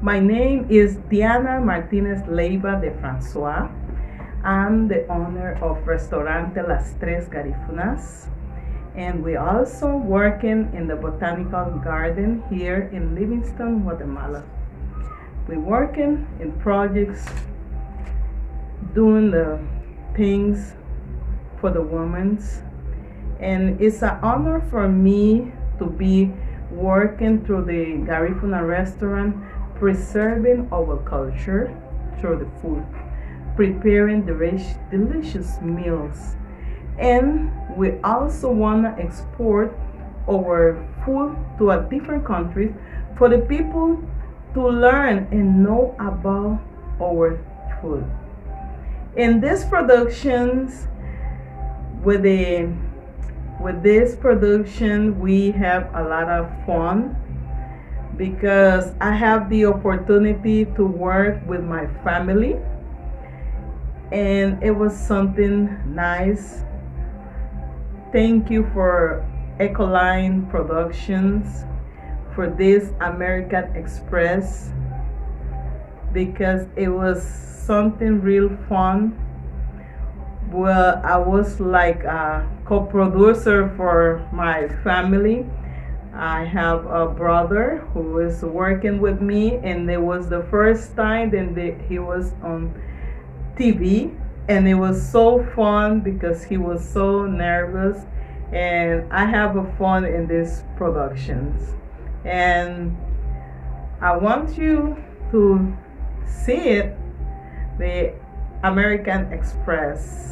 My name is Diana Martinez Leiva de Francois. I'm the owner of Restaurante Las Tres Garifunas, and we're also working in the botanical garden here in Livingston, Guatemala. We're working in projects, doing the things for the women, and it's an honor for me to be working through the Garifuna restaurant, preserving our culture through the food, preparing delicious meals. And we also want to export our food to a different countries for the people to learn and know about our food. In these productions, with this production, we have a lot of fun because I have the opportunity to work with my family, and it was something nice. Thank you for Ecoline Productions for this American Express, because it was something real fun. Well, I was like a co-producer for my family. I have a brother who is working with me, and it was the first time that he was on TV, and it was so fun because he was so nervous, and I have a fun in these productions, and I want you to see it, the American Express.